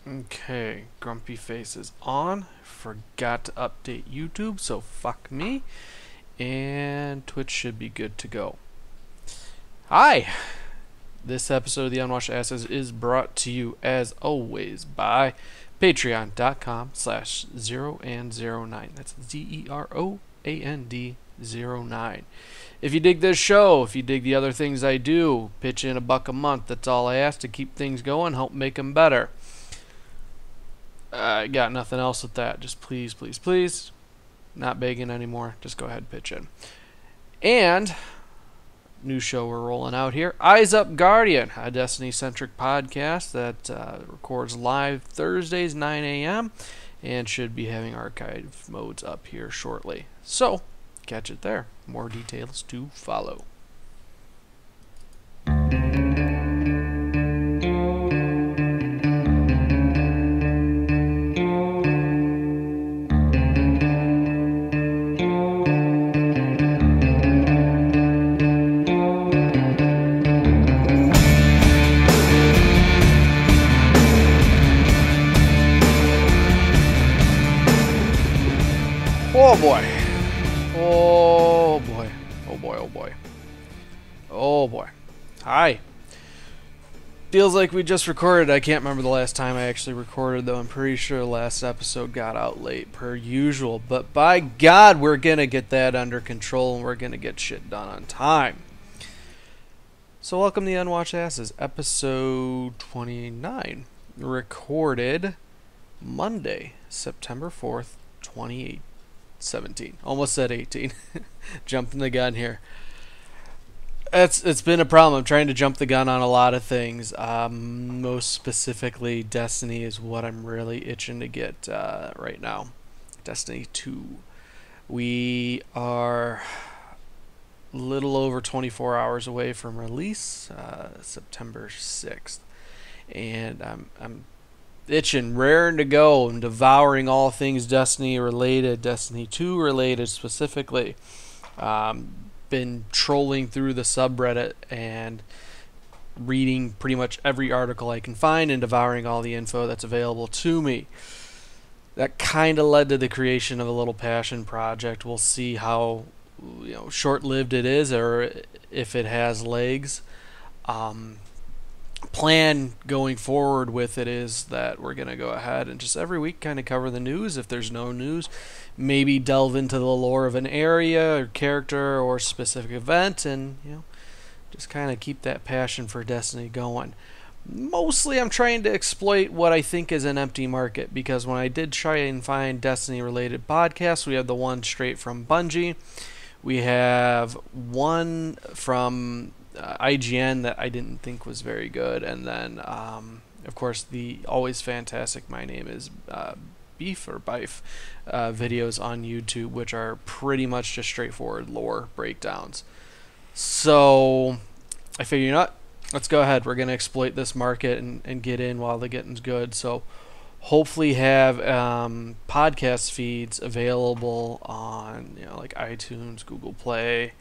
Okay, grumpy face is on. Forgot to update YouTube, so fuck me. And Twitch should be good to go. Hi! This episode of the Unwashed Asses is brought to you, as always, by patreon.com/zeroand09. That's ZEROAND09. If you dig this show, if you dig the other things I do, pitch in $1 a month. That's all I ask to keep things going, help make them better. I got nothing else with that. Just please, please, please. Not begging anymore. Just go ahead and pitch in. And new show we're rolling out here, Eyes Up Guardian, a Destiny-centric podcast that records live Thursdays 9 a.m. and should be having archive modes up here shortly. So, catch it there. More details to follow. Oh boy. Oh boy. Oh boy, oh boy. Oh boy. Hi. Feels like we just recorded. I can't remember the last time I actually recorded, though. I'm pretty sure the last episode got out late, per usual. But by God, we're going to get that under control, and we're going to get shit done on time. So welcome to the Unwashed Asses, episode 29. Recorded Monday, September 4th, 2017. Almost said 18. Jumping the gun here. It's been a problem. I'm trying to jump the gun on a lot of things. Most specifically, Destiny is what I'm really itching to get right now. Destiny 2. We are a little over 24 hours away from release, September 6th. And I'm itching, raring to go. I'm devouring all things Destiny related, Destiny 2 related specifically. Been trolling through the subreddit and reading pretty much every article I can find and devouring all the info that's available to me. That kind of led to the creation of a little passion project. We'll see how short-lived it is or if it has legs. Plan going forward with it is that we're going to go ahead and just every week kind of cover the news. If there's no news, maybe delve into the lore of an area or character or specific event and just kind of keep that passion for Destiny going. Mostly I'm trying to exploit what I think is an empty market, because when I did try and find Destiny related podcasts, we have the one straight from Bungie. We have one from IGN that I didn't think was very good, and then of course the always fantastic My Name is Beef or Bife videos on YouTube, which are pretty much just straightforward lore breakdowns. So I figure, let's go ahead. We're going to exploit this market and get in while the getting's good. So hopefully have podcast feeds available on like iTunes, Google Play,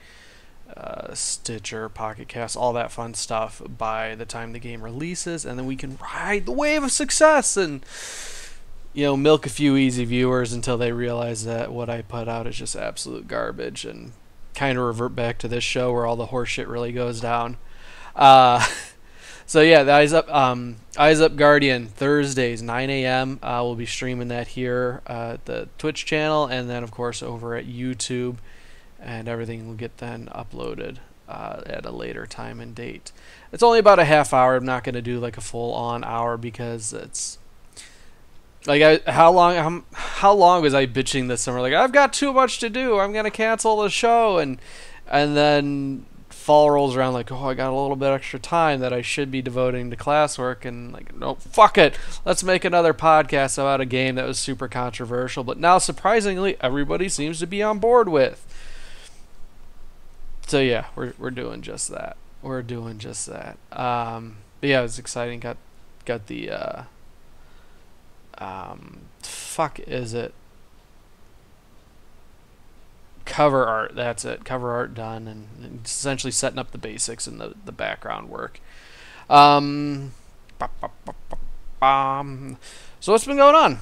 Stitcher, Pocket Cast, all that fun stuff by the time the game releases, and then we can ride the wave of success and milk a few easy viewers until they realize that what I put out is just absolute garbage and kind of revert back to this show where all the horse shit really goes down. So yeah, the Eyes Up Guardian, Thursdays 9 a.m. We'll be streaming that here at the Twitch channel, and then of course over at YouTube. And everything will get then uploaded at a later time and date. It's only about a half hour. I'm not going to do like a full-on hour because it's like how long was I bitching this summer? Like, I've got too much to do. I'm going to cancel the show, and then fall rolls around like, oh, I got a little bit extra time that I should be devoting to classwork, and like, no, fuck it. Let's make another podcast about a game that was super controversial, but now surprisingly everybody seems to be on board with. So yeah, we're doing just that. We're doing just that. But yeah, it was exciting. Got the fuck is it? Cover art. That's it. Cover art done, and essentially setting up the basics and the background work. So what's been going on?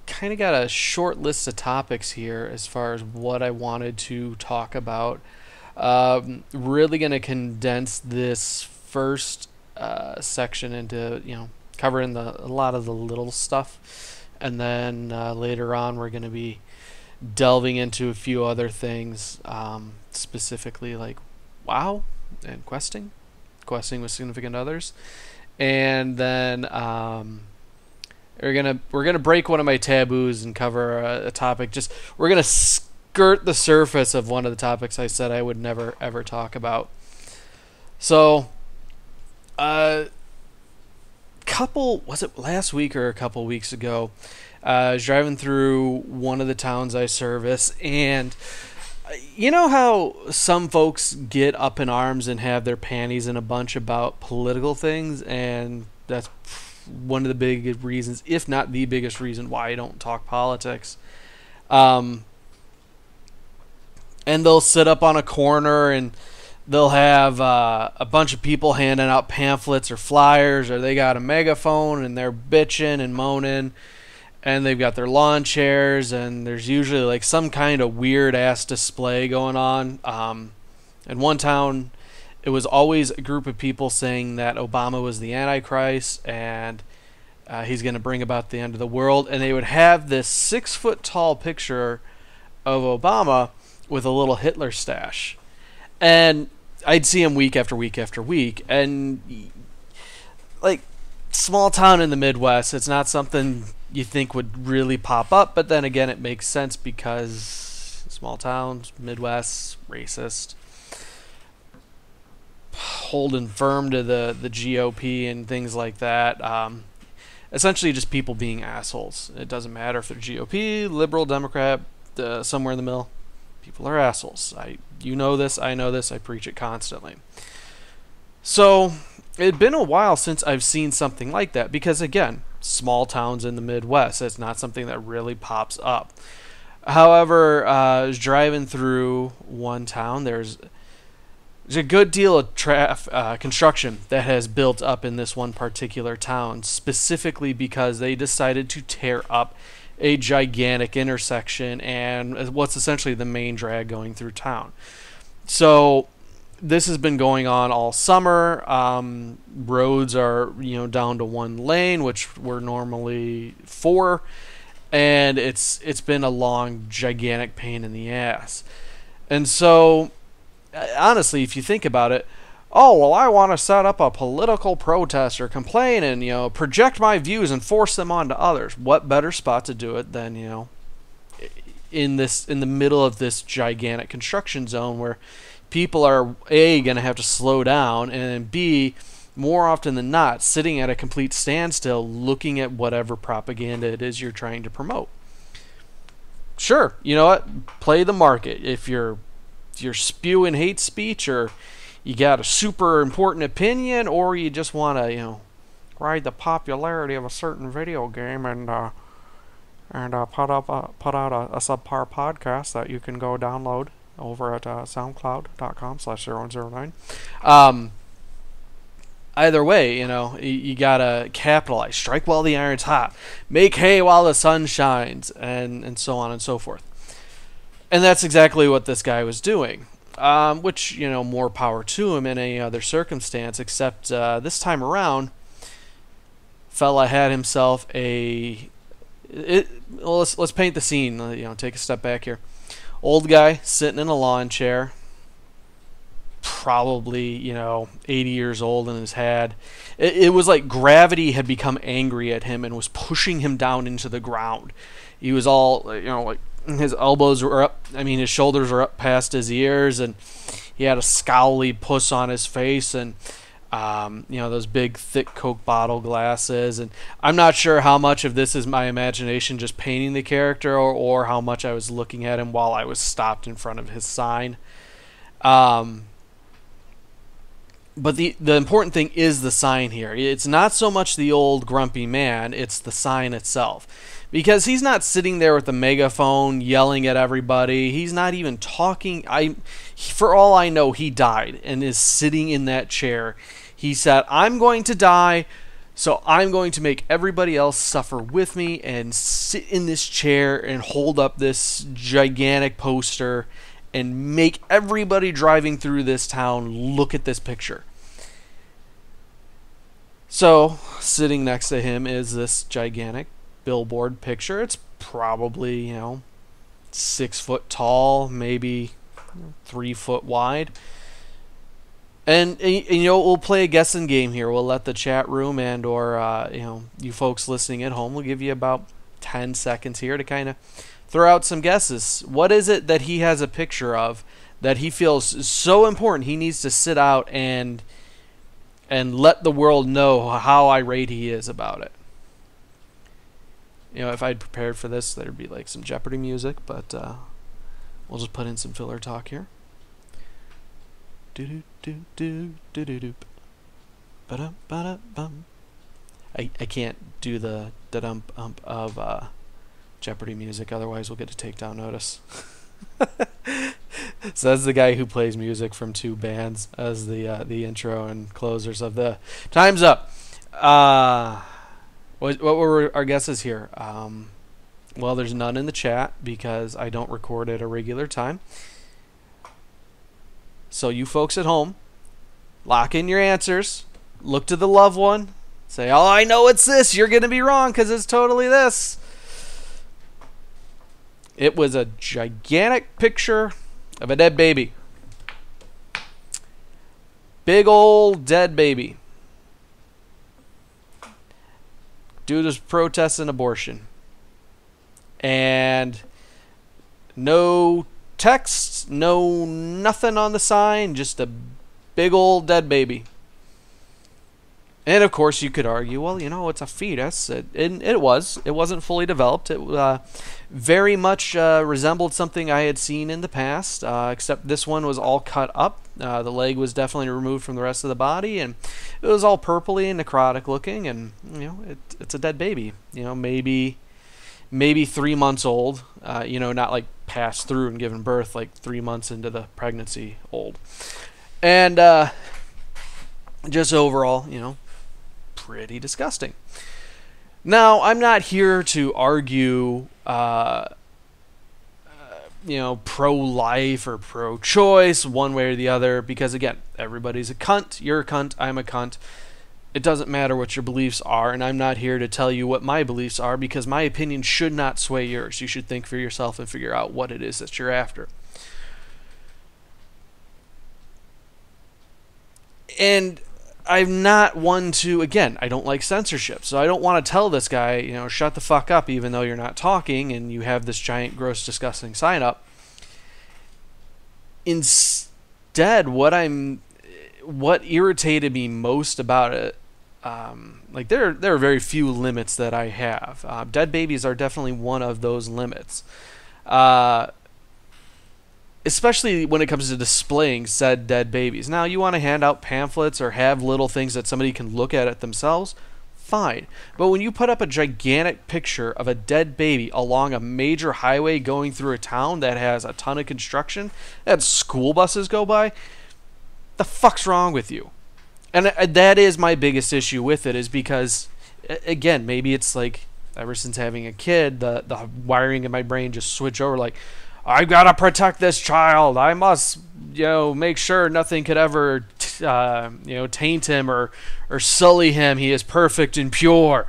Kind of got a short list of topics here as far as what I wanted to talk about. Really going to condense this first section into covering a lot of the little stuff, and then later on we're going to be delving into a few other things, specifically like WoW and questing with significant others, and then we're gonna break one of my taboos and cover a topic. We're gonna skirt the surface of one of the topics I said I would never ever talk about. So, was it last week or a couple weeks ago? I was driving through one of the towns I service, and you know how some folks get up in arms and have their panties in a bunch about political things, and that's one of the big reasons, if not the biggest reason, why I don't talk politics. And they'll sit up on a corner and they'll have a bunch of people handing out pamphlets or flyers, or they got a megaphone and they're bitching and moaning, and they've got their lawn chairs, and there's usually like some kind of weird ass display going on. In one town, it was always a group of people saying that Obama was the Antichrist and he's going to bring about the end of the world, and they would have this 6-foot tall picture of Obama with a little Hitler stash, and I'd see him week after week after week. And like, small town in the Midwest, it's not something you think would really pop up, but then again, it makes sense because small towns, Midwest, racist, holding firm to the GOP and things like that. Essentially just people being assholes. It doesn't matter if they're GOP, liberal, Democrat, somewhere in the middle. People are assholes. You know this, I know this, I preach it constantly. So it'd been a while since I've seen something like that, because again, small towns in the Midwest, it's not something that really pops up. However, I was driving through one town. There's a good deal of construction that has built up in this one particular town, specifically because they decided to tear up a gigantic intersection and what's essentially the main drag going through town. So this has been going on all summer. Roads are down to one lane, which were normally 4, and it's been a long, gigantic pain in the ass. And so, honestly, if you think about it, oh, well, I want to set up a political protest or complain and, project my views and force them onto others. What better spot to do it than, in the middle of this gigantic construction zone where people are, A, going to have to slow down, and B, more often than not, sitting at a complete standstill looking at whatever propaganda it is you're trying to promote. Sure, you know what? Play the market. If you're spewing hate speech, or you got a super important opinion, or you just want to, ride the popularity of a certain video game and put out a subpar podcast that you can go download over at soundcloud.com/0109. Either way, you gotta capitalize, strike while the iron's hot, make hay while the sun shines, and so on and so forth. And that's exactly what this guy was doing. Which, more power to him in any other circumstance, except this time around, fella had himself let's paint the scene. Take a step back here. Old guy sitting in a lawn chair, probably 80 years old, and it was like gravity had become angry at him and was pushing him down into the ground. He was all like, his elbows were up, his shoulders were up past his ears, and he had a scowly puss on his face, and those big thick Coke bottle glasses. And I'm not sure how much of this is my imagination just painting the character, or how much I was looking at him while I was stopped in front of his sign. But the important thing is the sign here. It's not so much the old grumpy man, it's the sign itself. Because he's not sitting there with a megaphone yelling at everybody. He's not even talking. For all I know, he died and is sitting in that chair. He said, I'm going to die. So I'm going to make everybody else suffer with me and sit in this chair and hold up this gigantic poster and make everybody driving through this town look at this picture. So, sitting next to him is this gigantic billboard picture. It's probably, 6 foot tall, maybe 3 foot wide. And we'll play a guessing game here. We'll let the chat room and or you folks listening at home, we'll give you about 10 seconds here to kind of throw out some guesses. What is it that he has a picture of that he feels so important he needs to sit out and let the world know how irate he is about it? If I'd prepared for this, there'd be like some Jeopardy music, but we'll just put in some filler talk here. I can't do the da-dump of Jeopardy music, otherwise we'll get a takedown notice. So that's the guy who plays music from 2 bands as the intro and closers of the Time's Up. What were our guesses here? Well, there's none in the chat because I don't record at a regular time. So you folks at home, lock in your answers, look to the loved one, say, oh, I know it's this. You're going to be wrong because it's totally this. It was a gigantic picture of a dead baby. Big old dead baby. Dude was protesting abortion. And no text, no nothing on the sign, just a big old dead baby. And of course you could argue, well, it's a fetus. It wasn't fully developed. It very much resembled something I had seen in the past, except this one was all cut up. The leg was definitely removed from the rest of the body, and it was all purpley and necrotic looking, and it's a dead baby. Maybe 3 months old, not like passed through and given birth, like 3 months into the pregnancy old. And just overall, pretty disgusting. Now, I'm not here to argue, pro-life or pro-choice one way or the other, because again, everybody's a cunt. You're a cunt. I'm a cunt. It doesn't matter what your beliefs are, and I'm not here to tell you what my beliefs are, because my opinion should not sway yours. You should think for yourself and figure out what it is that you're after. And I'm not one to, again, I don't like censorship, so I don't want to tell this guy, shut the fuck up even though you're not talking and you have this giant, gross, disgusting sign up. Instead, what irritated me most about it, there are very few limits that I have. Dead babies are definitely one of those limits. Especially when it comes to displaying said dead babies. Now, you want to hand out pamphlets or have little things that somebody can look at it themselves, fine. But when you put up a gigantic picture of a dead baby along a major highway going through a town that has a ton of construction, that school buses go by, the fuck's wrong with you? And that is my biggest issue with it, is because, again, maybe it's like ever since having a kid, the wiring in my brain just switched over, like, I've got to protect this child. I must, make sure nothing could ever, taint him or sully him. He is perfect and pure.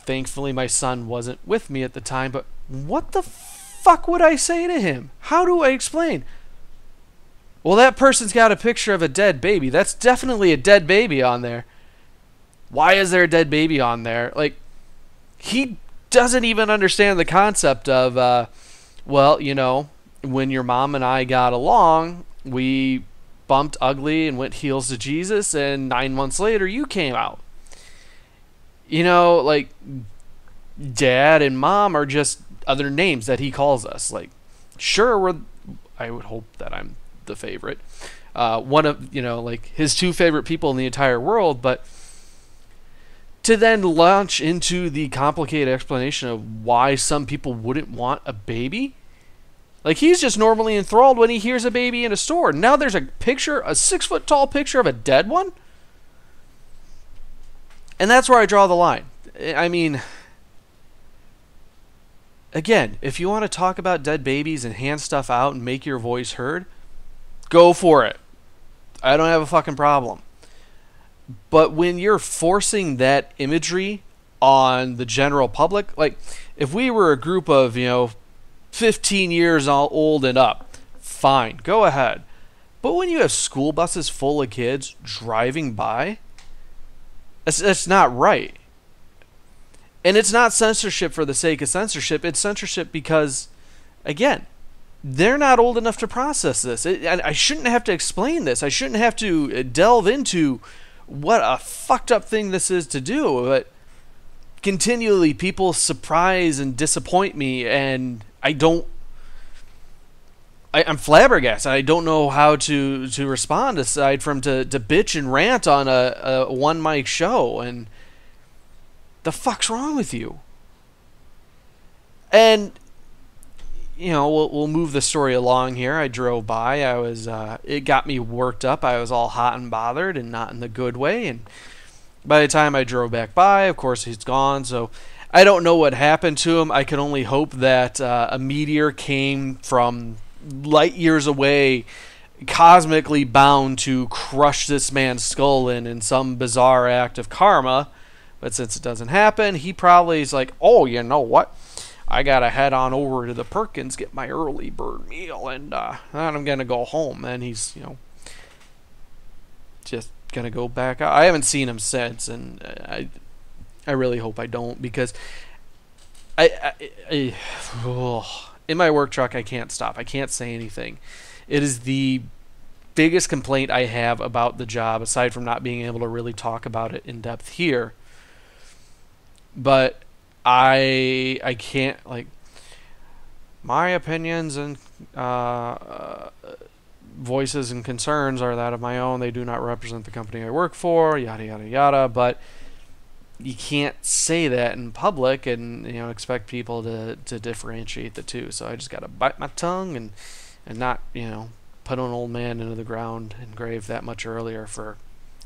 Thankfully, my son wasn't with me at the time, but what the fuck would I say to him? How do I explain? Well, that person's got a picture of a dead baby. That's definitely a dead baby on there. Why is there a dead baby on there? Like, he doesn't even understand the concept of, when your mom and I got along, we bumped ugly and went heels to Jesus, and 9 months later you came out. Dad and mom are just other names that he calls us. Like, sure, I would hope that I'm the favorite. One of, his 2 favorite people in the entire world, but to then launch into the complicated explanation of why some people wouldn't want a baby? Like, he's just normally enthralled when he hears a baby in a store. Now there's a 6 foot tall picture of a dead one? And that's where I draw the line. I mean, again, if you want to talk about dead babies and hand stuff out and make your voice heard, go for it. I don't have a fucking problem. But when you're forcing that imagery on the general public, like if we were a group of, 15 years old and up, fine, go ahead. But when you have school buses full of kids driving by, that's not right. And it's not censorship for the sake of censorship. It's censorship because, again, they're not old enough to process this. I shouldn't have to explain this. I shouldn't have to delve into what a fucked up thing this is to do. But continually, people surprise and disappoint me, and I'm flabbergasted. I don't know how to respond aside from to bitch and rant on a one mic show. And the fuck's wrong with you? And we'll move the story along here. I drove by. It got me worked up. I was all hot and bothered, and not in the good way. And by the time I drove back by, of course, he's gone. So I don't know what happened to him. I can only hope that a meteor came from light years away, cosmically bound to crush this man's skull in some bizarre act of karma. But since it doesn't happen, he probably is like, oh, you know what? I gotta head on over to the Perkins, get my early bird meal, and then I'm gonna go home. And he's, just gonna go back out. I haven't seen him since, and I really hope I don't, because in my work truck I can't stop. I can't say anything. It is the biggest complaint I have about the job, aside from not being able to really talk about it in depth here. But I can't, like, my opinions and voices and concerns are that of my own. They do not represent the company I work for, yada, yada, yada. But you can't say that in public and, expect people to differentiate the two. So I just got to bite my tongue and not, put an old man into the ground and grave that much earlier for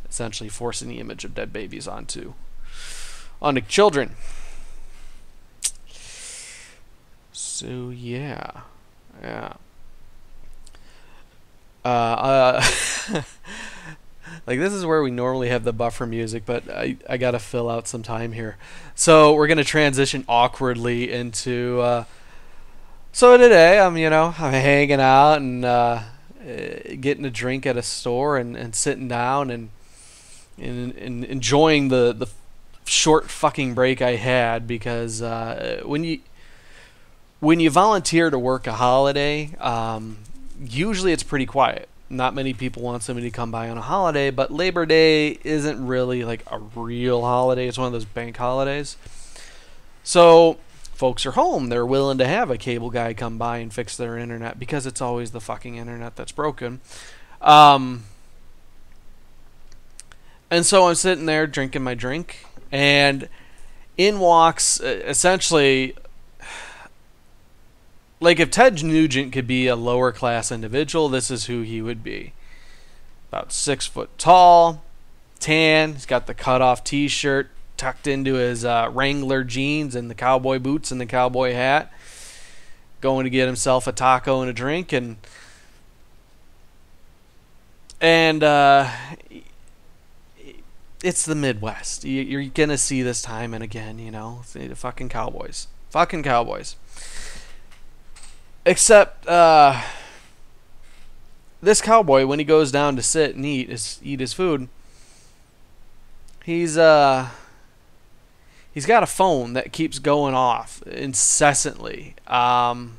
essentially forcing the image of dead babies onto children. So yeah. Like, this is where we normally have the buffer music, but I gotta fill out some time here. So we're gonna transition awkwardly into. So today I'm hanging out and getting a drink at a store and sitting down and enjoying the short fucking break I had, because when you volunteer to work a holiday, usually it's pretty quiet. Not many people want somebody to come by on a holiday, but Labor Day isn't really like a real holiday. It's one of those bank holidays. So folks are home. They're willing to have a cable guy come by and fix their internet, because it's always the fucking internet that's broken. And so I'm sitting there drinking my drink, and in walks essentially, like, if Ted Nugent could be a lower class individual, this is who he would be. About 6 foot tall, tan, he's got the cut-off t-shirt tucked into his Wrangler jeans and the cowboy boots and the cowboy hat, going to get himself a taco and a drink, and it's the Midwest. You're gonna see this time and again, the fucking cowboys. Fucking cowboys. Except, this cowboy, when he goes down to sit and eat his food, he's got a phone that keeps going off incessantly. In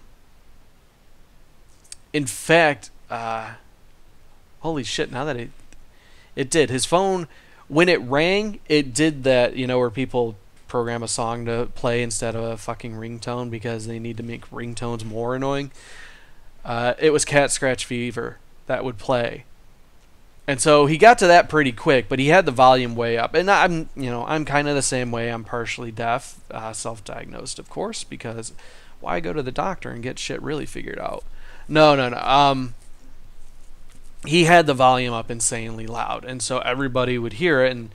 fact, holy shit, now that it did. His phone, when it rang, it did that, where people program a song to play instead of a fucking ringtone because they need to make ringtones more annoying. It was Cat Scratch Fever that would play. And so he got to that pretty quick, but he had the volume way up. And I'm kind of the same way. I'm partially deaf, self-diagnosed, of course, because why go to the doctor and get shit really figured out? No. He had the volume up insanely loud, and so everybody would hear it, and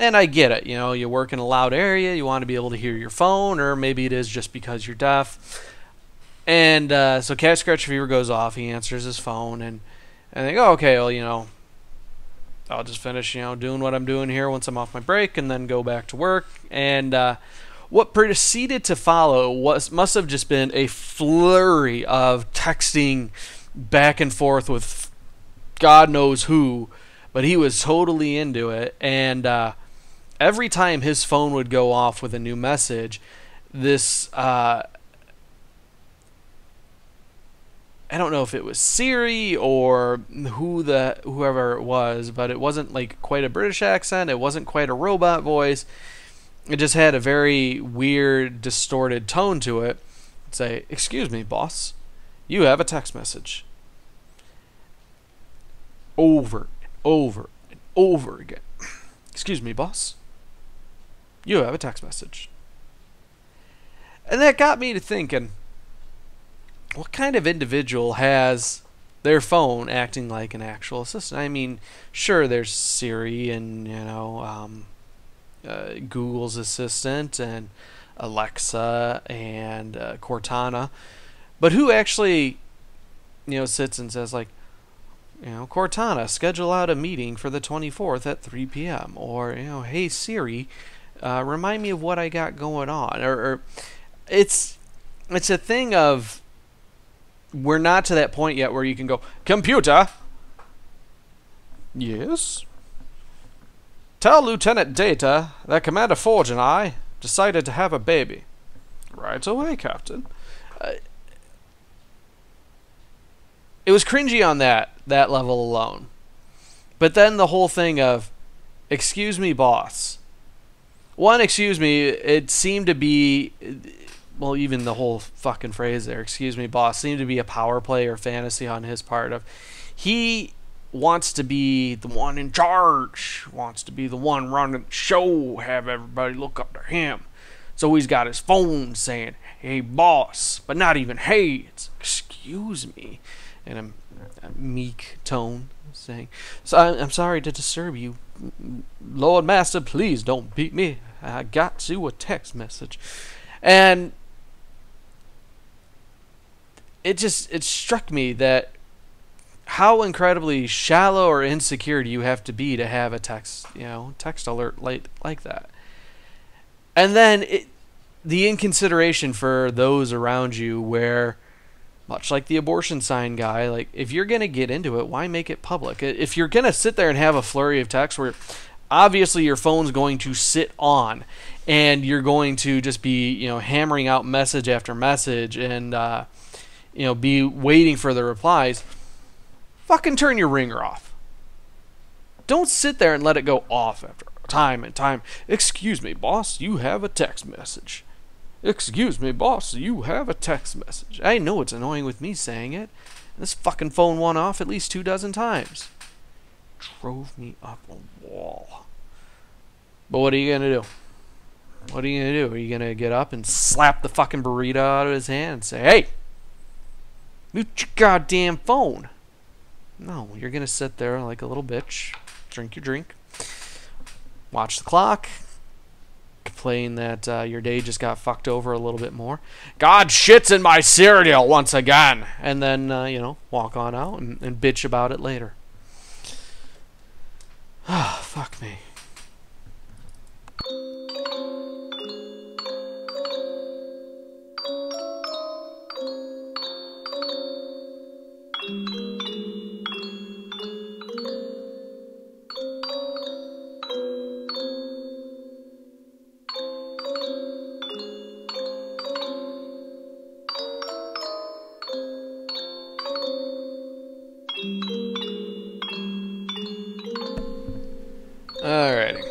And I get it, you work in a loud area, you want to be able to hear your phone, or maybe it is just because you're deaf. And so Cat Scratch Fever goes off, he answers his phone, and they go, okay, well, I'll just finish, doing what I'm doing here once I'm off my break, and then go back to work. And what proceeded to follow must have just been a flurry of texting back and forth with God knows who, but he was totally into it. And every time his phone would go off with a new message, this I don't know if it was Siri or whoever it was, but it wasn't like quite a British accent. It wasn't quite a robot voice. It just had a very weird, distorted tone to it. It'd say, "Excuse me, boss. You have a text message." Over and over and over again. "Excuse me, boss. You have a text message." And that got me to thinking, what kind of individual has their phone acting like an actual assistant? I mean, sure, there's Siri and, Google's assistant and Alexa and Cortana. But who actually, sits and says, like, Cortana, schedule out a meeting for the 24th at 3 p.m. Or, hey, Siri, remind me of what I got going on. Or it's a thing of, we're not to that point yet where you can go, "Computer, yes? Tell Lieutenant Data that Commander Forge and I decided to have a baby." "Right away, Captain." It was cringy on that level alone. But then the whole thing of, "Excuse me, boss." One, excuse me, it seemed to be, well, even the whole fucking phrase there, "excuse me, boss," seemed to be a power play or fantasy on his part of, he wants to be the one in charge, wants to be the one running the show, have everybody look up to him. So he's got his phone saying, "Hey, boss," but not even "hey," it's "excuse me," in a meek tone, saying, "So I'm sorry to disturb you, Lord Master, please don't beat me. I got you a text message." And it struck me that how incredibly shallow or insecure do you have to be to have a text alert like that. And then the inconsideration for those around you, where, much like the abortion sign guy, like, if you're going to get into it, why make it public? If you're going to sit there and have a flurry of text where obviously your phone's going to sit on and you're going to just be, hammering out message after message and, be waiting for the replies, fucking turn your ringer off. Don't sit there and let it go off after time and time. "Excuse me, boss, you have a text message. Excuse me, boss, you have a text message." I know it's annoying with me saying it. This fucking phone went off at least 24 times. Drove me up a wall. But what are you going to do? What are you going to do? Are you going to get up and slap the fucking burrito out of his hand and say, "Hey, mute your goddamn phone"? No, you're going to sit there like a little bitch, drink your drink, watch the clock, complain that your day just got fucked over a little bit more. "God shits in my cereal once again." And then, walk on out and bitch about it later. Ah, fuck me. Alrighty.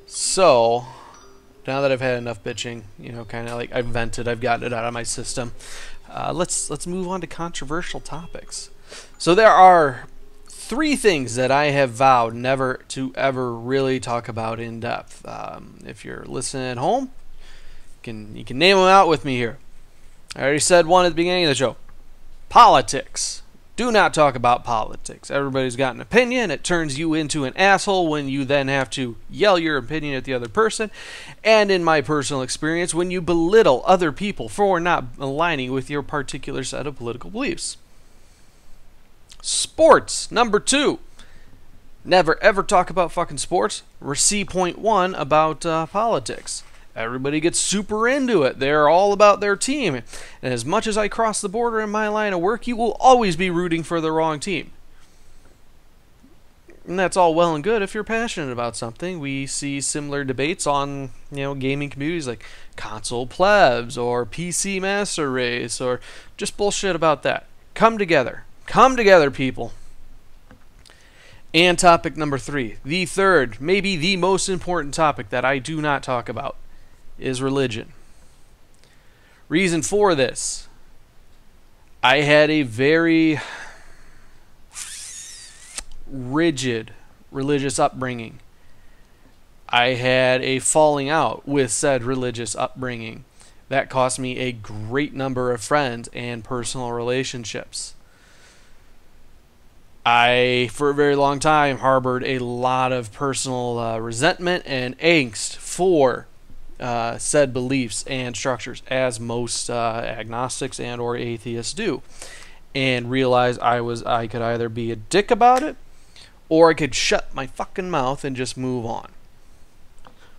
So, now that I've had enough bitching, kind of like I've vented, I've gotten it out of my system, let's move on to controversial topics. So there are 3 things that I have vowed never to ever really talk about in depth. If you're listening at home, you can name them out with me here. I already said one at the beginning of the show. Politics. Do not talk about politics. Everybody's got an opinion. It turns you into an asshole when you then have to yell your opinion at the other person. And in my personal experience, when you belittle other people for not aligning with your particular set of political beliefs. Sports, number 2. Never ever talk about fucking sports. C.1 about politics. Everybody gets super into it. They're all about their team. And as much as I cross the border in my line of work, you will always be rooting for the wrong team. And that's all well and good if you're passionate about something. We see similar debates on, gaming communities like Console Plebs or PC Master Race or just bullshit about that. Come together. Come together, people. And topic number 3. The third, maybe the most important topic that I do not talk about, is religion. Reason for this: I had a very rigid religious upbringing. I had a falling out with said religious upbringing that cost me a great number of friends and personal relationships. I, for a very long time, harbored a lot of personal resentment and angst for said beliefs and structures, as most agnostics and or atheists do, and realized I could either be a dick about it or I could shut my fucking mouth and just move on.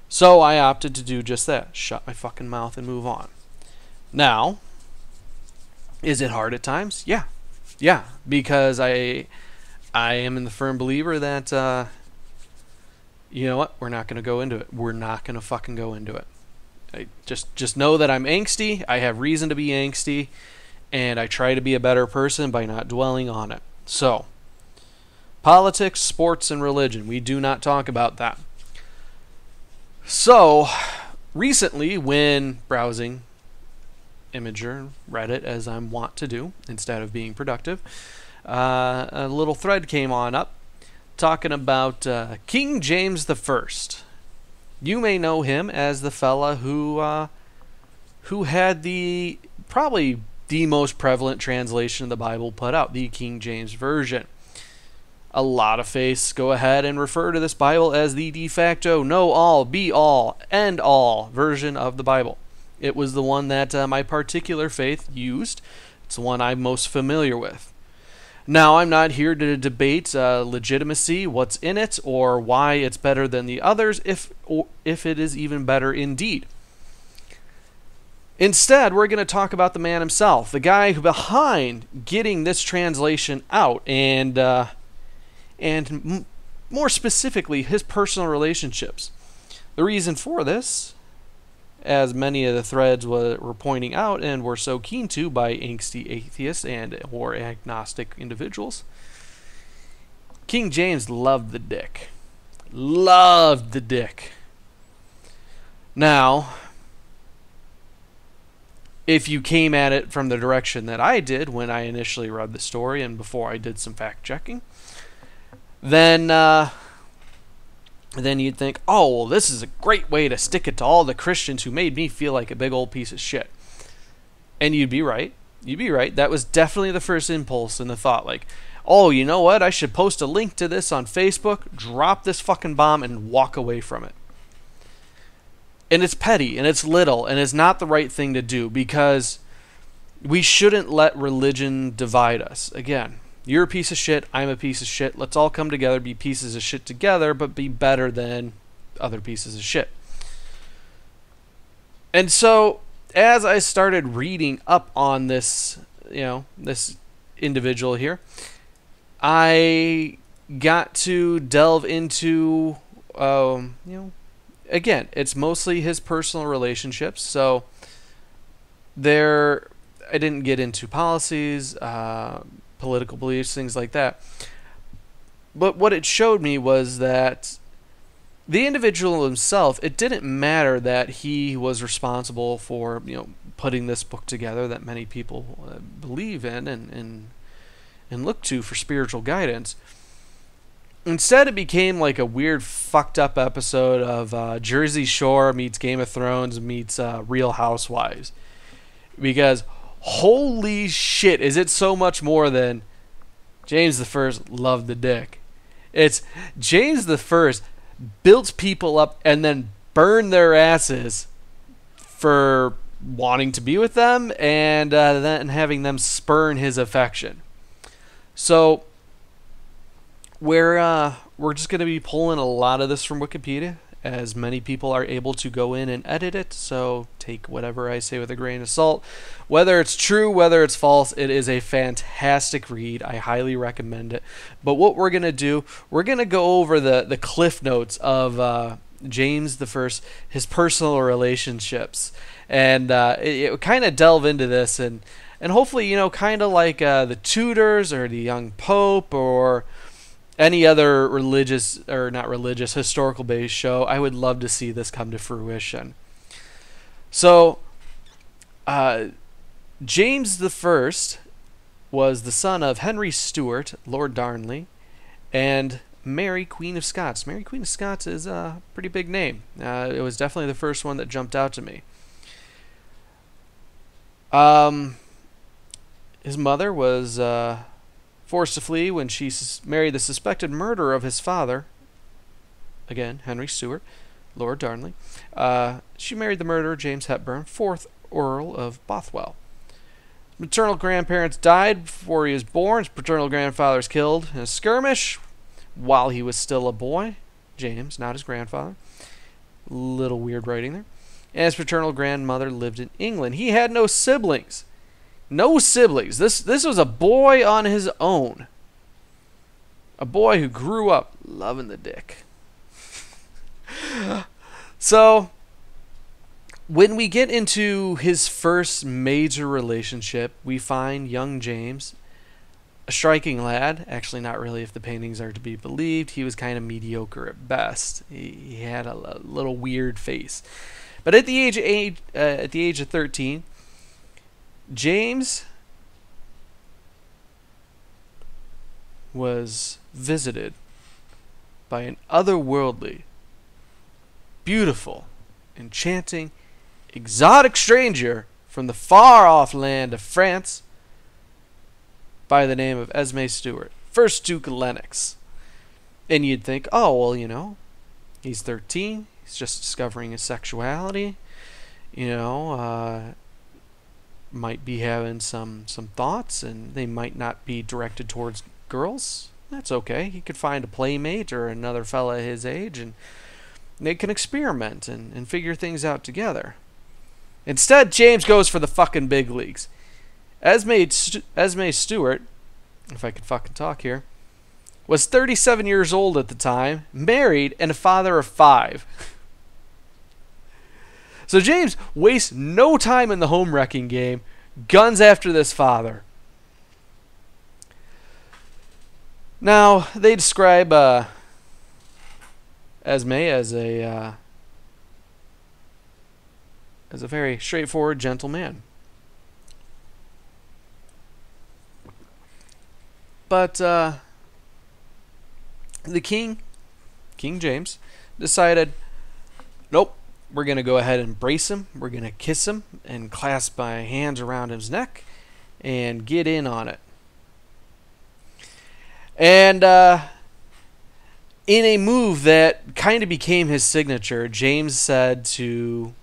So I opted to do just that. Shut my fucking mouth and move on. Now, is it hard at times? Yeah. Yeah, because I am in the firm believer that you know what? We're not going to go into it. We're not going to fucking go into it. I just know that I'm angsty. I have reason to be angsty, and I try to be a better person by not dwelling on it. So, politics, sports, and religion. We do not talk about that. So, recently, when browsing Imager, Reddit, as I'm wont to do, instead of being productive, a little thread came on up talking about King James I. You may know him as the fella who had probably the most prevalent translation of the Bible put out, the King James Version. A lot of faiths go ahead and refer to this Bible as the de facto, know-all, be-all, end-all version of the Bible. It was the one that my particular faith used. It's the one I'm most familiar with. Now, I'm not here to debate legitimacy, what's in it, or why it's better than the others, if it is even better indeed. Instead, we're going to talk about the man himself, the guy who behind getting this translation out, and more specifically, his personal relationships. The reason for this, as many of the threads were pointing out and were so keen to by angsty atheists and or agnostic individuals, King James loved the dick. Loved the dick. Now, if you came at it from the direction that I did when I initially read the story and before I did some fact checking, then you'd think, oh, well, this is a great way to stick it to all the Christians who made me feel like a big old piece of shit. And you'd be right. You'd be right. That was definitely the first impulse and the thought, like, oh, you know what? I should post a link to this on Facebook, drop this fucking bomb, and walk away from it. And it's petty, and it's little, and it's not the right thing to do, because we shouldn't let religion divide us. Again, you're a piece of shit, I'm a piece of shit. Let's all come together, be pieces of shit together, but be better than other pieces of shit. And so, as I started reading up on this, this individual here, I got to delve into, again, it's mostly his personal relationships. So, I didn't get into policies, political beliefs, things like that. But what it showed me was that the individual himself, it didn't matter that he was responsible for, putting this book together that many people believe in and look to for spiritual guidance. Instead, it became like a weird, fucked up episode of Jersey Shore meets Game of Thrones meets Real Housewives. Because holy shit, is it so much more than James the First loved the dick. It's James the First built people up and then burned their asses for wanting to be with them, and then having them spurn his affection. So we're just going to be pulling a lot of this from Wikipedia, as many people are able to go in and edit it, so take whatever I say with a grain of salt. Whether it's true, whether it's false, it is a fantastic read. I highly recommend it. But what we're going to do, we're going to go over the cliff notes of James the First, his personal relationships, and it kind of delve into this, and hopefully, kind of like the Tudors or the young Pope or any other religious, or not religious, historical based show. I would love to see this come to fruition. So James the First was the son of Henry Stuart, Lord Darnley, and Mary, Queen of Scots. Mary, Queen of Scots is a pretty big name. It was definitely the first one that jumped out to me. His mother was forced to flee when she married the suspected murderer of his father. Again, Henry Stuart, Lord Darnley. She married the murderer, James Hepburn, 4th Earl of Bothwell. His maternal grandparents died before he was born. His paternal grandfather was killed in a skirmish while he was still a boy. James, not his grandfather. Little weird writing there. And his paternal grandmother lived in England. He had no siblings. No siblings. This was a boy on his own. A boy who grew up loving the dick. So, when we get into his first major relationship, we find young James, a striking lad. Actually, not really if the paintings are to be believed. He was kind of mediocre at best. He had a little weird face. But at the age of 13, James was visited by an otherworldly, beautiful, enchanting, exotic stranger from the far-off land of France by the name of Esme Stuart, 1st Duke of Lennox. And you'd think, oh, well, he's 13, he's just discovering his sexuality, might be having some thoughts, and they might not be directed towards girls. That's okay. He could find a playmate or another fella his age, and they can experiment and figure things out together. Instead, James goes for the fucking big leagues. Esme Stuart, if I could fucking talk here, was 37 years old at the time, married, and a father of 5. So James wastes no time in the home wrecking game, guns after this father. Now, they describe Esme as a very straightforward, gentle man. But the King James, decided, nope, we're going to go ahead and embrace him. We're going to kiss him and clasp my hands around his neck and get in on it. And in a move that kind of became his signature, James said to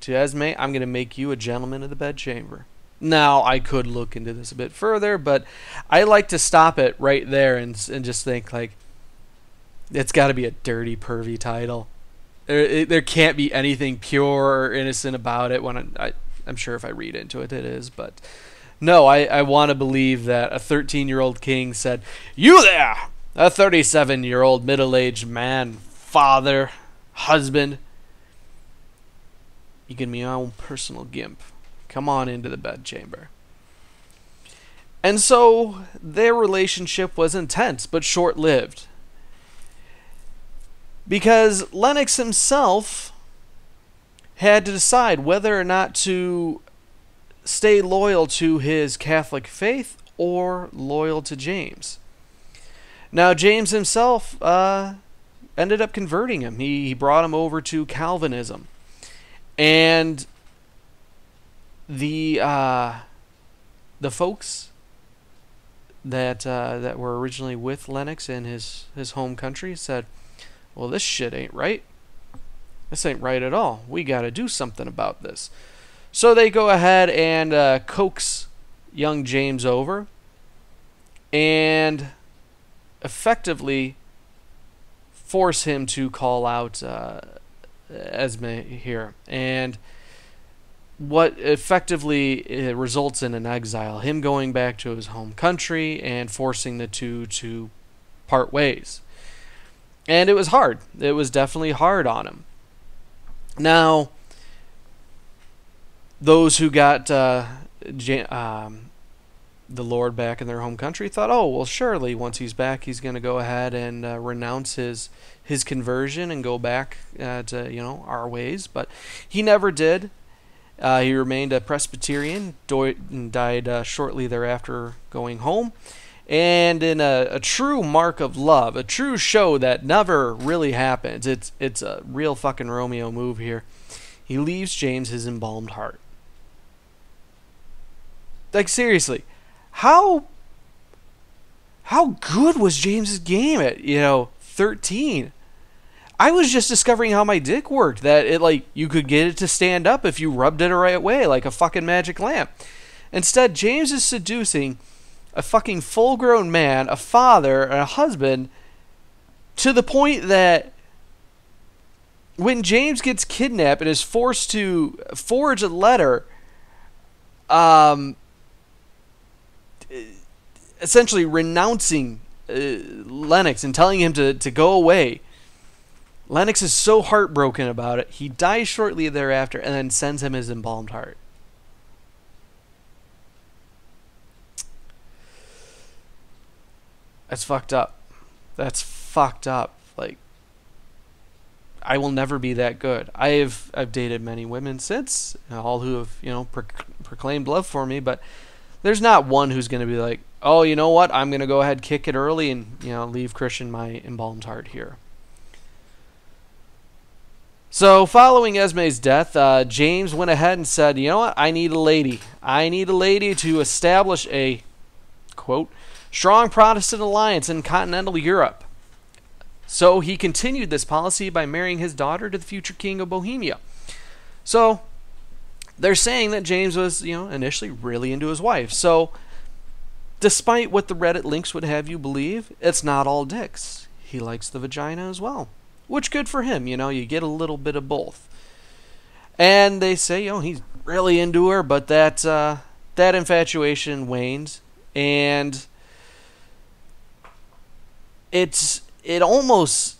Esme, I'm going to make you a gentleman of the bedchamber. Now, I could look into this a bit further, but I like to stop it right there and just think, like, it's got to be a dirty, pervy title. There can't be anything pure or innocent about it. I'm sure if I read into it, it is. But no, I want to believe that a 13-year-old king said, "You there, a 37-year-old middle-aged man, father, husband. You give me your own personal gimp. Come on into the bedchamber." And so their relationship was intense but short-lived, because Lennox himself had to decide whether or not to stay loyal to his Catholic faith or loyal to James. Now, James himself ended up converting him. He brought him over to Calvinism. And the folks that were originally with Lennox in his home country said, well, this shit ain't right. This ain't right at all. We got to do something about this. So they go ahead and coax young James over and effectively force him to call out Esme here. And what effectively results in an exile, him going back to his home country and forcing the two to part ways. And it was hard. It was definitely hard on him. Now, those who got the Lord back in their home country thought, oh, well, surely once he's back, he's going to go ahead and renounce his conversion and go back to our ways. But he never did. He remained a Presbyterian and died shortly thereafter going home. And in a true mark of love, a true show that never really happens, it's a real fucking Romeo move here, he leaves James his embalmed heart. Like, seriously, how good was James's game at 13? I was just discovering how my dick worked, that you could get it to stand up if you rubbed it the right way, like a fucking magic lamp. Instead, James is seducing a fucking full-grown man, a father, and a husband, to the point that when James gets kidnapped and is forced to forge a letter, essentially renouncing Lennox and telling him to go away, Lennox is so heartbroken about it, he dies shortly thereafter and then sends him his embalmed heart. That's fucked up. That's fucked up. Like, I will never be that good. I've dated many women since, all who have proclaimed love for me, but there's not one who's going to be like, oh, you know what? I'm going to go ahead, kick it early, and leave Christian my embalmed heart here. So, following Esme's death, James went ahead and said, you know what? I need a lady. I need a lady to establish a, quote, strong Protestant alliance in continental Europe. So he continued this policy by marrying his daughter to the future king of Bohemia. So they're saying that James was, initially really into his wife. So despite what the Reddit links would have you believe, it's not all dicks. He likes the vagina as well. Which, good for him, you get a little bit of both. And they say, he's really into her, but that infatuation wanes, and it almost,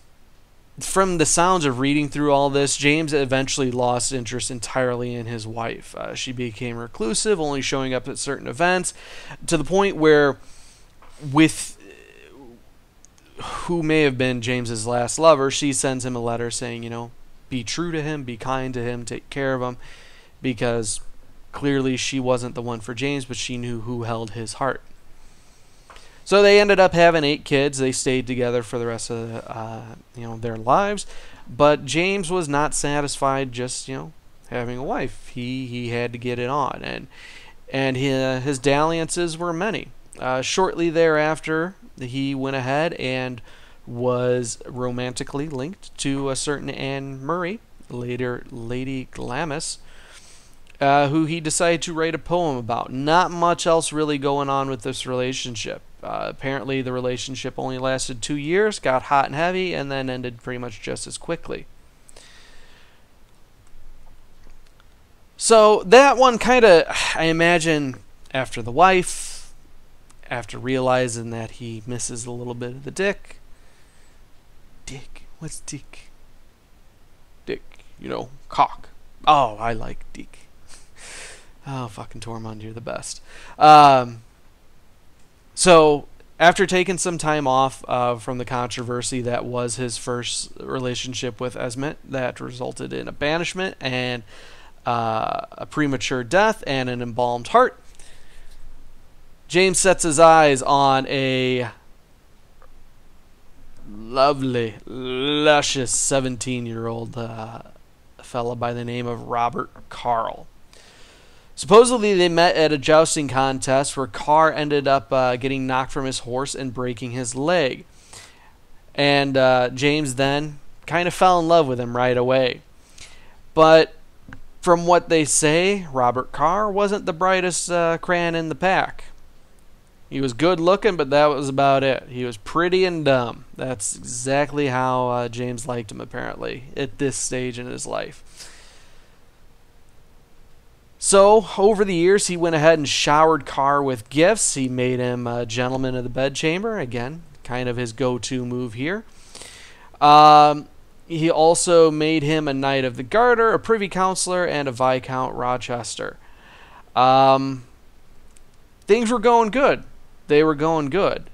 from the sounds of reading through all this, James eventually lost interest entirely in his wife. She became reclusive, only showing up at certain events, to the point where, with who may have been James's last lover, she sends him a letter saying, be true to him, be kind to him, take care of him, because clearly she wasn't the one for James, but she knew who held his heart. So they ended up having 8 kids. They stayed together for the rest of their lives. But James was not satisfied just having a wife. He had to get it on, and his dalliances were many. Shortly thereafter, he went ahead and was romantically linked to a certain Anne Murray, later Lady Glamis, who he decided to write a poem about. Not much else really going on with this relationship. Apparently the relationship only lasted 2 years, got hot and heavy, and then ended pretty much just as quickly. So that one kind of, I imagine, after the wife, after realizing that he misses a little bit of the dick. Dick? What's dick? Dick. Cock. Oh, I like dick. Oh, fucking Tormund, you're the best. So, after taking some time off from the controversy that was his first relationship with Esme, that resulted in a banishment and a premature death and an embalmed heart, James sets his eyes on a lovely, luscious 17-year-old fella by the name of Robert Carl. Supposedly, they met at a jousting contest where Carr ended up getting knocked from his horse and breaking his leg. And James then kind of fell in love with him right away. But from what they say, Robert Carr wasn't the brightest crayon in the pack. He was good looking, but that was about it. He was pretty and dumb. That's exactly how James liked him, apparently, at this stage in his life. So, over the years, he went ahead and showered Carr with gifts. He made him a gentleman of the bedchamber. Again, kind of his go-to move here. He also made him a Knight of the Garter, a Privy Councillor, and a Viscount Rochester. Things were going good. They were going good.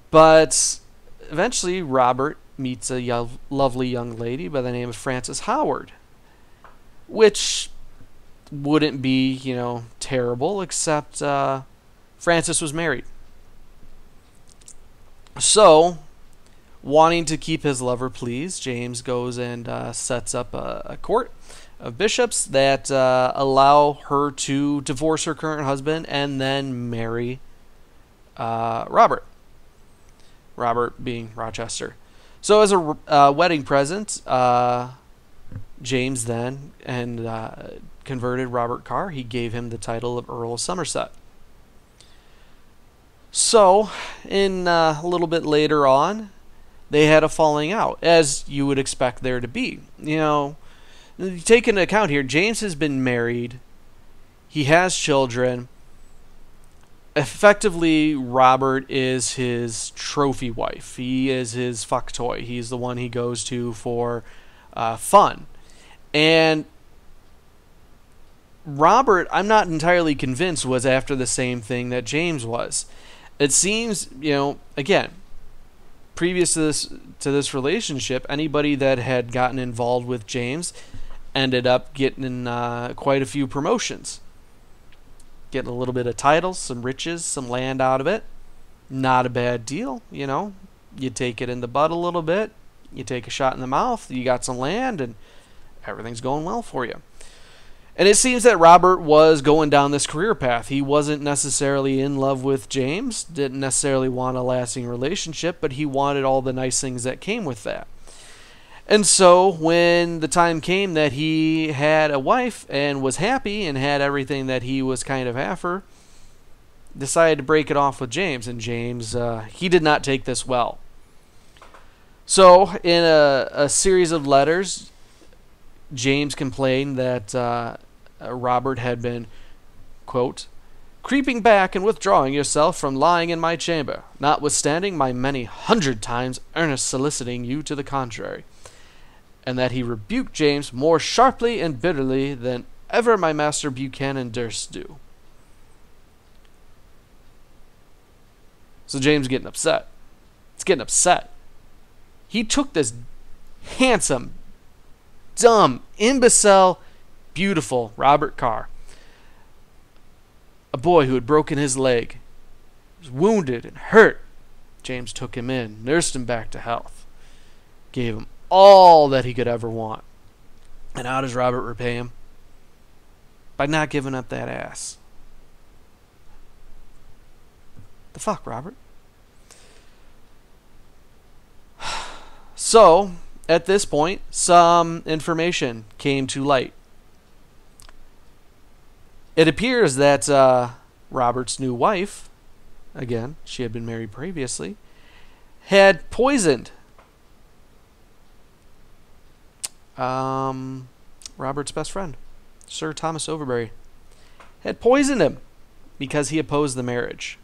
But eventually, Robert meets a lovely young lady by the name of Frances Howard, which wouldn't be, terrible, except Frances was married. So, wanting to keep his lover pleased, James goes and sets up a court of bishops that allow her to divorce her current husband and then marry Robert. Robert being Rochester. So as a wedding present, James then converted Robert Carr. He gave him the title of Earl of Somerset. So, a little bit later on, they had a falling out, as you would expect there to be. Take into account here, James has been married. He has children. Effectively, Robert is his trophy wife. He is his fuck toy. He's the one he goes to for fun. And Robert, I'm not entirely convinced, was after the same thing that James was. It seems, again, previous to this relationship, anybody that had gotten involved with James ended up getting quite a few promotions. Getting a little bit of titles, some riches, some land out of it. Not a bad deal, You take it in the butt a little bit, you take a shot in the mouth, you got some land, and everything's going well for you. And it seems that Robert was going down this career path. He wasn't necessarily in love with James, didn't necessarily want a lasting relationship, but he wanted all the nice things that came with that. And so when the time came that he had a wife and was happy and had everything that he was kind of after, decided to break it off with James. And James, he did not take this well. So in a series of letters, James complained that Robert had been, quote, creeping back and withdrawing yourself from lying in my chamber, notwithstanding my many 100 times earnest soliciting you to the contrary, and that he rebuked James more sharply and bitterly than ever my master Buchanan durst do. So James is getting upset. It's getting upset. He took this handsome, dumb, imbecile, beautiful Robert Carr, a boy who had broken his leg, was wounded and hurt. James took him in, nursed him back to health, gave him all that he could ever want. And how does Robert repay him? By not giving up that ass. The fuck, Robert? So, at this point, some information came to light. It appears that Robert's new wife, again, she had been married previously, had poisoned Robert's best friend, Sir Thomas Overbury. Had poisoned him because he opposed the marriage.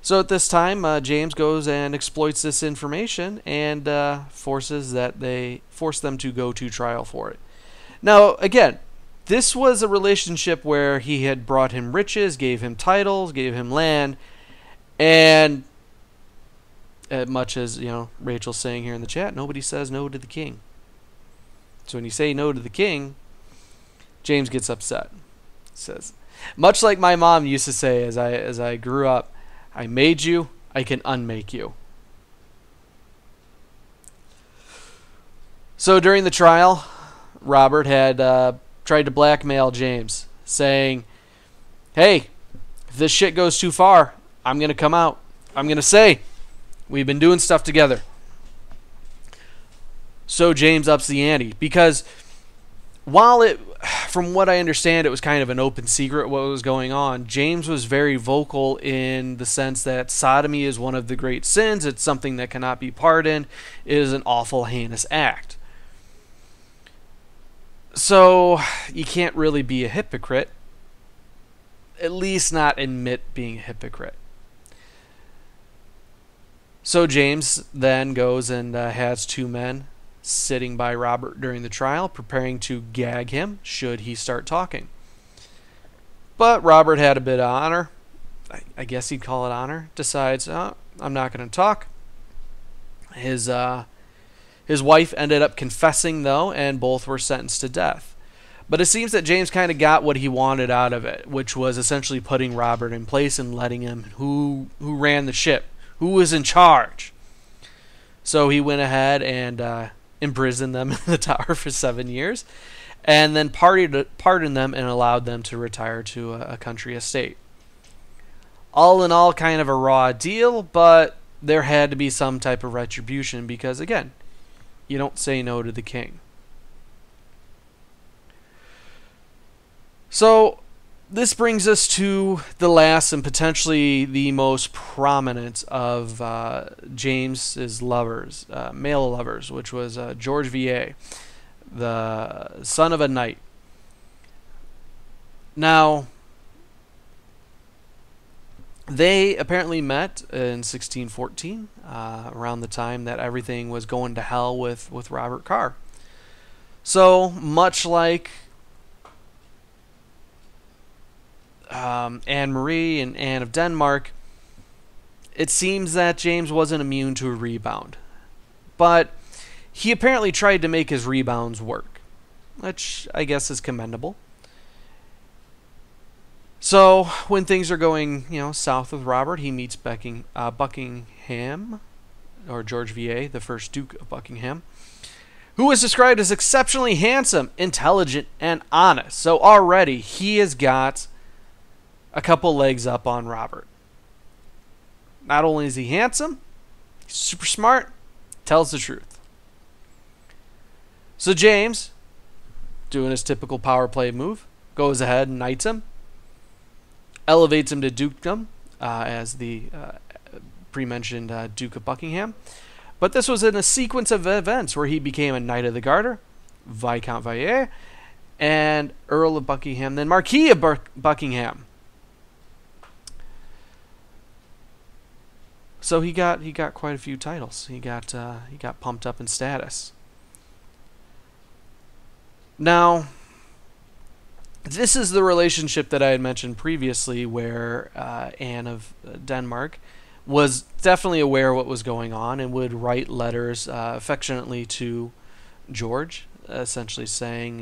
So at this time, James goes and exploits this information and force them to go to trial for it. Now, again, this was a relationship where he had brought him riches, gave him titles, gave him land, and much as, Rachel's saying here in the chat, nobody says no to the king. So when you say no to the king, James gets upset. He says, much like my mom used to say as I grew up, I made you, I can unmake you. So during the trial, Robert had tried to blackmail James, saying, hey, if this shit goes too far, I'm going to come out. I'm going to say, we've been doing stuff together. So James ups the ante, because while from what I understand, it was kind of an open secret what was going on, James was very vocal in the sense that sodomy is one of the great sins. It's something that cannot be pardoned. It is an awful, heinous act. So you can't really be a hypocrite, at least not admit being a hypocrite. So James then goes and has two men sitting by Robert during the trial, preparing to gag him should he start talking. But Robert had a bit of honor, I guess you'd call it honor, decides, I'm not going to talk. His wife ended up confessing, though, and both were sentenced to death. But it seems that James kind of got what he wanted out of it, which was essentially putting Robert in place and letting him who ran the ship, who was in charge. So he went ahead and imprisoned them in the tower for 7 years, and then pardoned them and allowed them to retire to a country estate. All in all, kind of a raw deal, but there had to be some type of retribution because, again, you don't say no to the king. So this brings us to the last and potentially the most prominent of James's lovers, male lovers, which was George VA, the son of a knight. Now, they apparently met in 1614, around the time that everything was going to hell with Robert Carr. So, much like Anne Marie and Anne of Denmark, it seems that James wasn't immune to a rebound. But he apparently tried to make his rebounds work, which I guess is commendable. So when things are going, south with Robert, he meets Buckingham, or George VA, the first Duke of Buckingham, who was described as exceptionally handsome, intelligent, and honest. So already he has got a couple legs up on Robert. Not only is he handsome, he's super smart, tells the truth. So James, doing his typical power play move, goes ahead and knights him, elevates him to dukedom as the pre-mentioned Duke of Buckingham. But this was in a sequence of events where he became a Knight of the Garter, Viscount Valier, and Earl of Buckingham, then Marquis of Buckingham. So he got quite a few titles. He got pumped up in status. Now, this is the relationship that I had mentioned previously, where Anne of Denmark was definitely aware of what was going on and would write letters affectionately to George, essentially saying,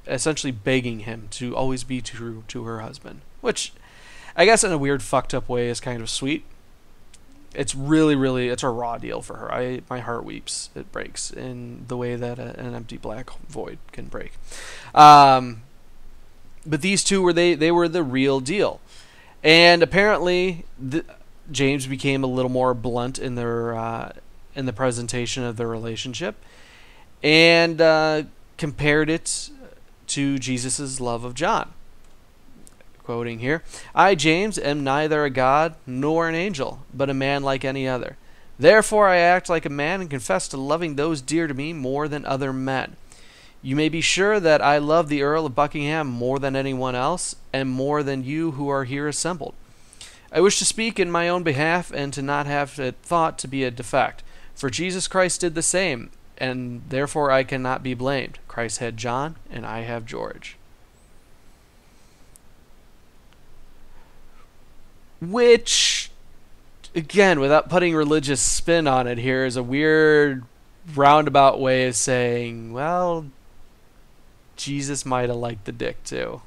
essentially begging him to always be true to her husband, which I guess in a weird fucked up way is kind of sweet. It's really, it's a raw deal for her. My heart weeps. It breaks in the way that an empty black void can break. But these two they were the real deal. And apparently James became a little more blunt in in the presentation of their relationship, and compared it to Jesus' love of John. Quoting here, I, James, am neither a god nor an angel, but a man like any other. Therefore I act like a man and confess to loving those dear to me more than other men. You may be sure that I love the Earl of Buckingham more than anyone else, and more than you who are here assembled. I wish to speak in my own behalf, and to not have it thought to be a defect. For Jesus Christ did the same, and therefore I cannot be blamed. Christ had John, and I have George. Which, again, without putting religious spin on it here, is a weird roundabout way of saying, well, Jesus might have liked the dick too.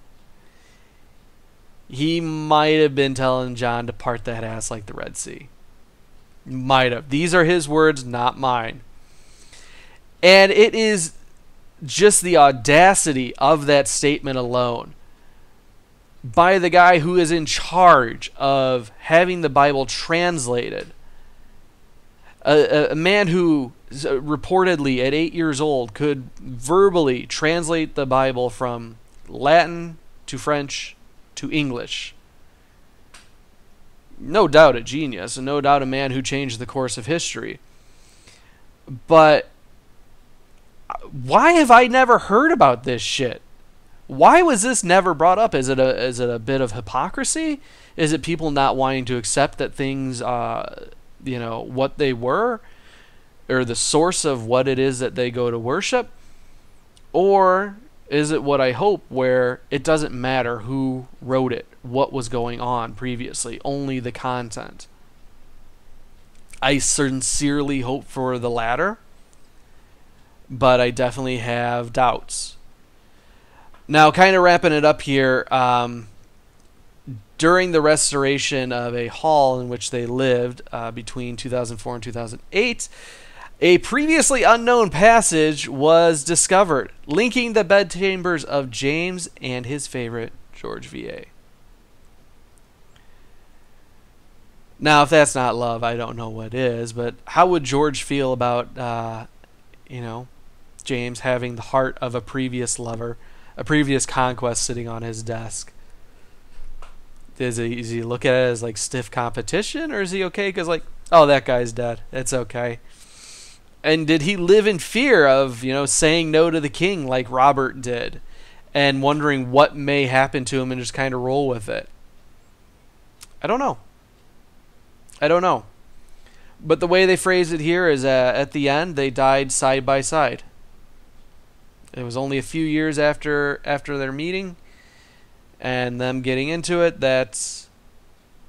He might have been telling John to part that ass like the Red Sea. Might have. These are his words, not mine. And it is just the audacity of that statement alone by the guy who is in charge of having the Bible translated. A man who reportedly at 8 years old could verbally translate the Bible from Latin to French to English. No doubt a genius, and no doubt a man who changed the course of history. But why have I never heard about this shit? Why was this never brought up? Is it a bit of hypocrisy? Is it people not wanting to accept that things, what they were, or the source of what it is that they go to worship? Or is it what I hope, where it doesn't matter who wrote it, what was going on previously, only the content? I sincerely hope for the latter, but I definitely have doubts. Now, kind of wrapping it up here, during the restoration of a hall in which they lived between 2004 and 2008, a previously unknown passage was discovered, linking the bedchambers of James and his favorite, George V.A. Now, if that's not love, I don't know what is, but how would George feel about, James having the heart of a previous lover, a previous conquest sitting on his desk? Does he look at it as like stiff competition, or is he okay because that guy's dead, it's okay? And did he live in fear of saying no to the king like Robert did, and wondering what may happen to him and just kind of roll with it? I don't know. But the way they phrase it here is at the end they died side by side. It was only a few years after their meeting and them getting into it that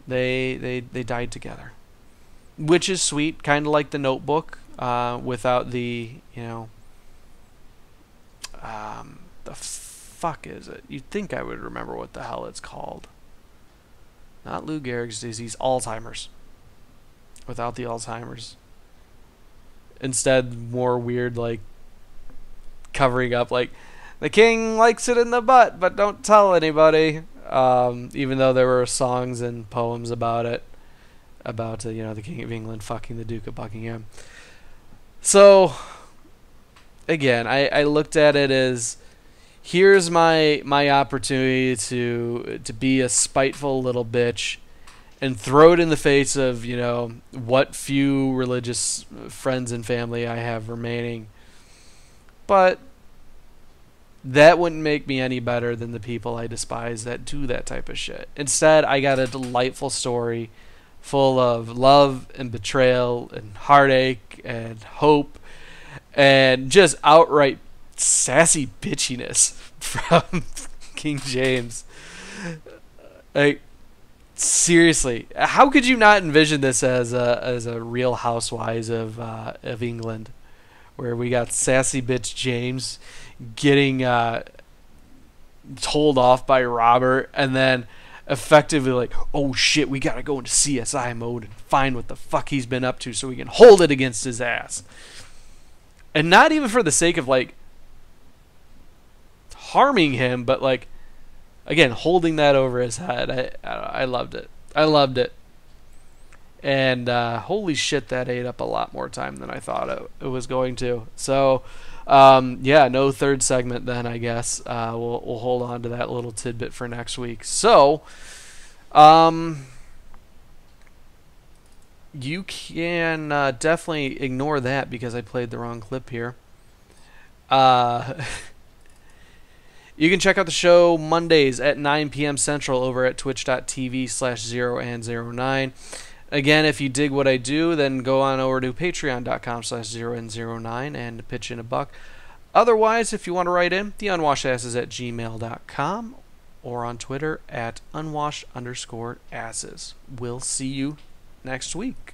they died together, which is sweet, kind of like The Notebook, without the the fuck is it? You'd think I would remember what the hell it's called. Not Lou Gehrig's disease, Alzheimer's. Without the Alzheimer's. Instead, more weird, like covering up, like the king likes it in the butt, but don't tell anybody. Even though there were songs and poems about it, about the King of England fucking the Duke of Buckingham. So again, I looked at it as, here's my opportunity to be a spiteful little bitch and throw it in the face of what few religious friends and family I have remaining. But that wouldn't make me any better than the people I despise that do that type of shit. Instead, I got a delightful story full of love and betrayal and heartache and hope and just outright sassy bitchiness from King James. Like, seriously, how could you not envision this as a Real Housewives of England, where we got sassy bitch James getting told off by Robert, and then effectively like, oh shit, we gotta go into CSI mode and find what the fuck he's been up to so we can hold it against his ass. And not even for the sake of like harming him, but like, again, holding that over his head. I loved it. I loved it. And holy shit, that ate up a lot more time than I thought it was going to. So, no third segment then, I guess. We'll hold on to that little tidbit for next week. So, you can definitely ignore that because I played the wrong clip here. You can check out the show Mondays at 9 p.m. Central over at twitch.tv/0and09. Again, if you dig what I do, then go on over to patreon.com/0and09 and pitch in $1. Otherwise, if you want to write in, theunwashedasses@gmail.com or on Twitter at unwashed_asses. We'll see you next week.